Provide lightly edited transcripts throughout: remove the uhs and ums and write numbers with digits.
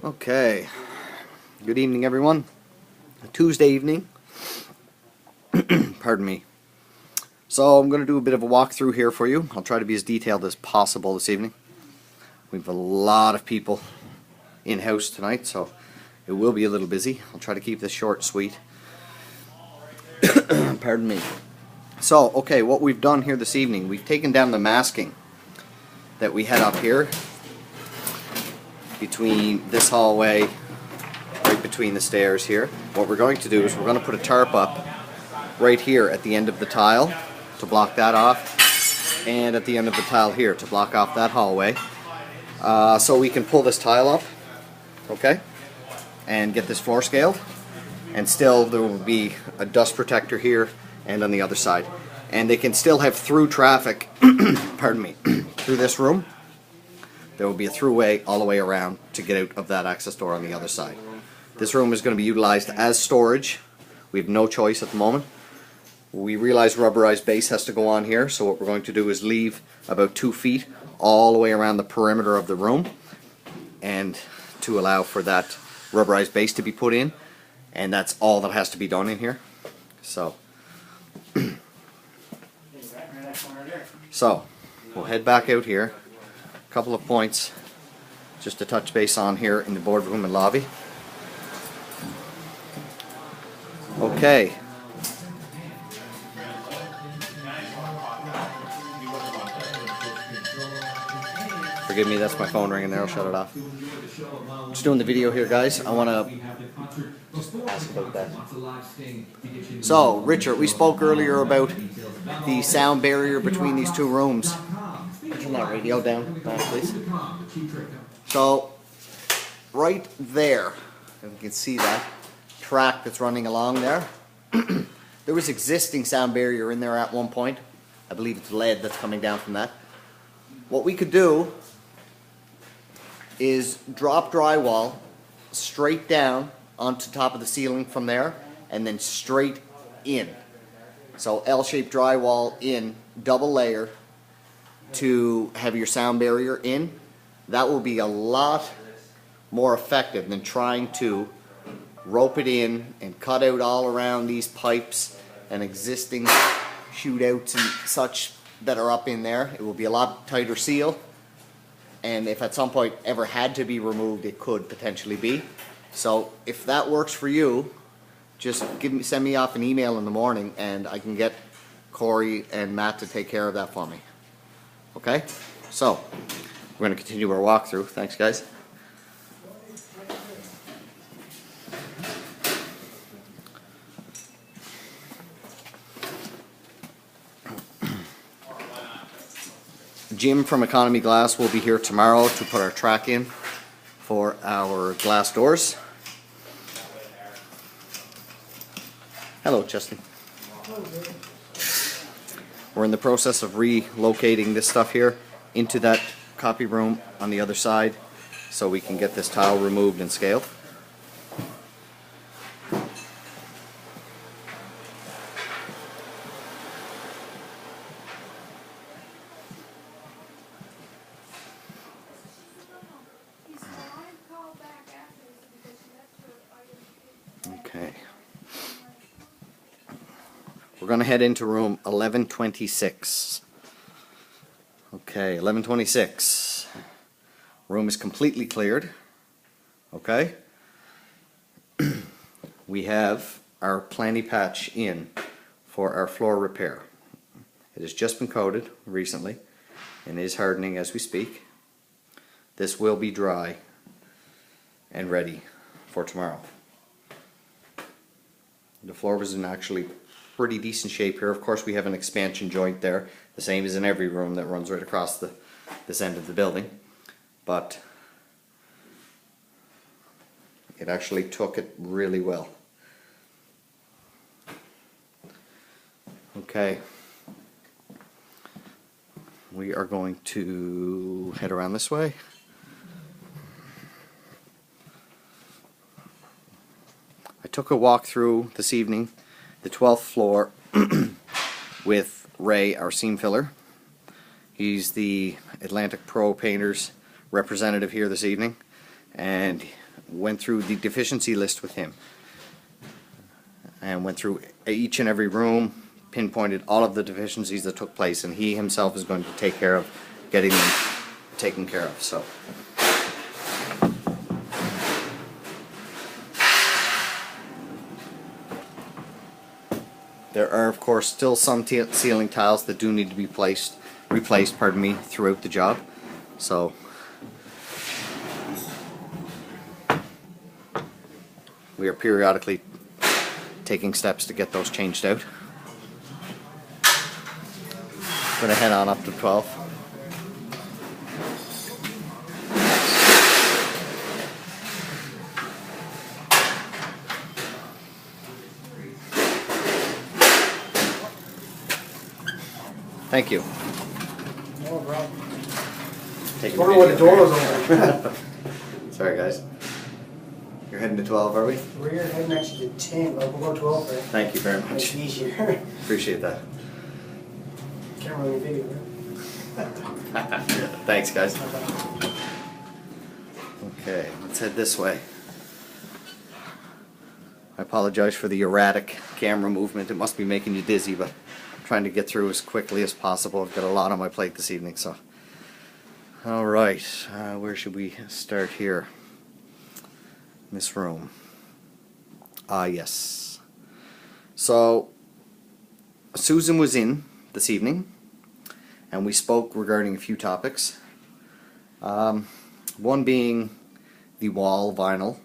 Okay, good evening everyone. A Tuesday evening. Pardon me. So I'm going to do a bit of a walkthrough here for you. I'll try to be as detailed as possible this evening. We have a lot of people in-house tonight, so it will be a little busy. I'll try to keep this short and sweet. Pardon me. So, okay, what we've done here this evening, we've taken down the masking that we had up here between this hallway, right between the stairs here. What we're going to do is we're going to put a tarp up right here at the end of the tile to block that off, and at the end of the tile here to block off that hallway, so we can pull this tile up, okay, and get this floor scaled, and still there will be a dust protector here and on the other side, and they can still have through traffic pardon me, through this room. There will be a throughway all the way around to get out of that access door on the other side. This room is going to be utilized as storage. We have no choice at the moment. We realize rubberized base has to go on here, so what we're going to do is leave about 2 feet all the way around the perimeter of the room, and to allow for that rubberized base to be put in, and that's all that has to be done in here. So we'll head back out here. Couple of points just to touch base on here in the boardroom and lobby. Okay. Forgive me, that's my phone ringing there. I'll shut it off. Just doing the video here, guys. I want to ask about that. So, Richard, we spoke earlier about the sound barrier between these two rooms. Turn that radio down, please. So, right there, if you can see that track that's running along there, there was existing sound barrier in there at one point. I believe it's lead that's coming down from that. What we could do is drop drywall straight down onto top of the ceiling from there, and then straight in. So L-shaped drywall in, double layer, to have your sound barrier in. That will be a lot more effective than trying to rope it in and cut out all around these pipes and existing shootouts and such that are up in there. It will be a lot tighter seal, and if at some point ever had to be removed, it could potentially be. So if that works for you, just send me off an email in the morning and I can get Corey and Matt to take care of that for me. Okay? So, we're going to continue our walkthrough. Thanks, guys. Jim from Economy Glass will be here tomorrow to put our track in for our glass doors. Hello, Justin. We're in the process of relocating this stuff here into that copy room on the other side so we can get this tile removed and scaled. Okay. We're going to head into room 1126. Okay, 1126. Room is completely cleared. Okay. We have our planty patch in for our floor repair. It has just been coated recently and is hardening as we speak. This will be dry and ready for tomorrow. The floor was in actually pretty decent shape here. Of course, we have an expansion joint there, the same as in every room that runs right across this end of the building, but it actually took it really well. Okay, we are going to head around this way. I took a walk through this evening the 12th floor with Ray, our seam filler. He's the Atlantic Pro Painters representative here this evening, and went through the deficiency list with him and went through each and every room, pinpointed all of the deficiencies that took place, and he himself is going to take care of getting them taken care of. So there are, of course, still some ceiling tiles that do need to be replaced, pardon me, throughout the job. So we are periodically taking steps to get those changed out. Going to head on up to 12. Thank you. No problem. Taking I wonder what the door was open. Sorry, guys. You're heading to 12, are we? We're heading actually to 10, but we'll go 12 for it. Thank you very It's much. easier. Appreciate that. Camera on video, right? Thanks, guys. Okay, let's head this way. I apologize for the erratic camera movement. It must be making you dizzy, but I'm trying to get through as quickly as possible. I've got a lot on my plate this evening, so. All right, where should we start here? In this room. Yes. So, Susan was in this evening, and we spoke regarding a few topics. One being the wall vinyl.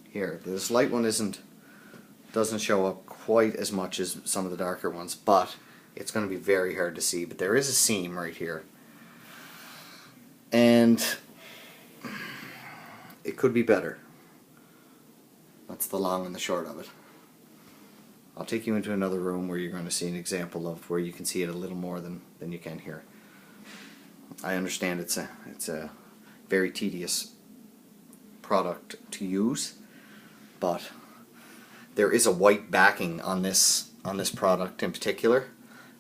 Here, this light one doesn't show up quite as much as some of the darker ones, but it's going to be very hard to see. But there is a seam right here, and it could be better. That's the long and the short of it. I'll take you into another room where you're going to see an example of where you can see it a little more than you can here. I understand it's a very tedious product to use, but there is a white backing on this product in particular,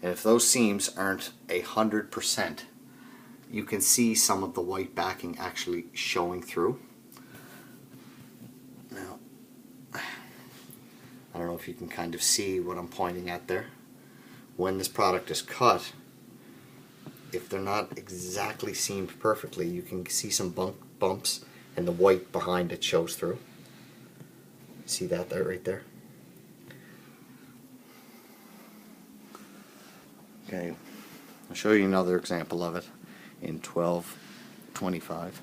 and if those seams aren't 100%, you can see some of the white backing actually showing through. Now, I don't know if you can kind of see what I'm pointing at there. When this product is cut, if they're not exactly seamed perfectly, you can see some bumps, and the white behind it shows through. See that there, right there? Okay, I'll show you another example of it in 1225.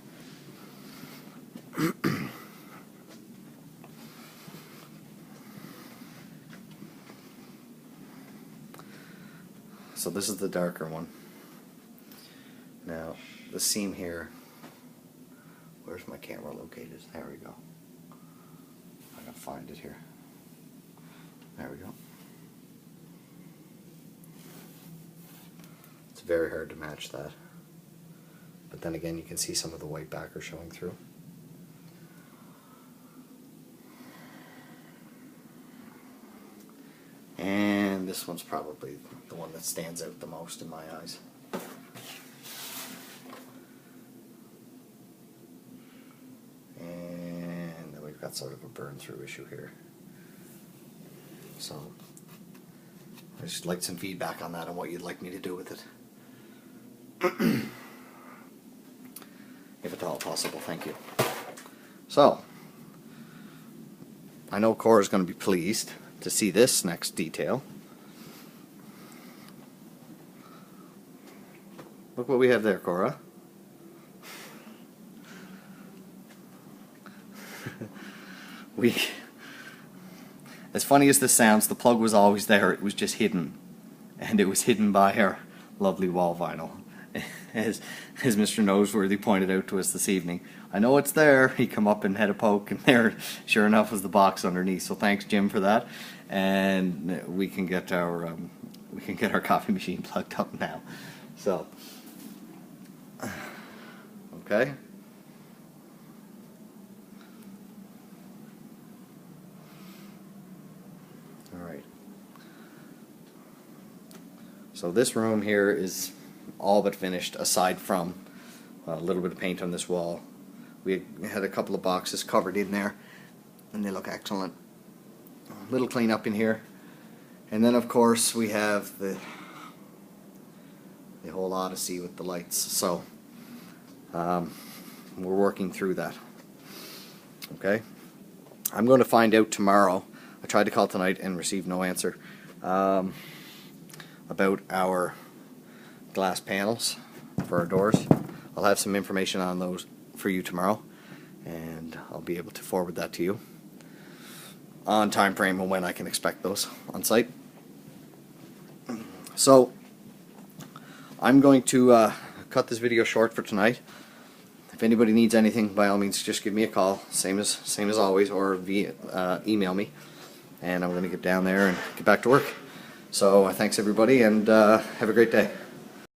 So this is the darker one. Now, the seam here, where's my camera located? There we go. I gotta find it here. There we go. It's very hard to match that. But then again, you can see some of the white backer showing through. And this one's probably the one that stands out the most in my eyes. And then we've got sort of a burn through issue here. So I'd just like some feedback on that and what you'd like me to do with it. If at all possible, thank you. So, I know Cora's going to be pleased to see this next detail. Look what we have there, Cora. As funny as this sounds, the plug was always there. It was just hidden, and it was hidden by our lovely wall vinyl. As Mr. Noseworthy pointed out to us this evening, I know it's there. He come up and had a poke, and there, sure enough, was the box underneath. So thanks, Jim, for that. And we can get our coffee machine plugged up now. So, okay. All right. So this room here is all but finished, aside from a little bit of paint on this wall, We had a couple of boxes covered in there, and they look excellent. A little clean up in here, and then of course we have the whole odyssey with the lights. So we're working through that. Okay, I'm going to find out tomorrow. I tried to call tonight and received no answer about our glass panels for our doors. I'll have some information on those for you tomorrow, and I'll be able to forward that to you on time frame and when I can expect those on site. So I'm going to cut this video short for tonight. If anybody needs anything, by all means just give me a call, same as always, or via email me, and I'm going to get down there and get back to work. So thanks everybody, and have a great day.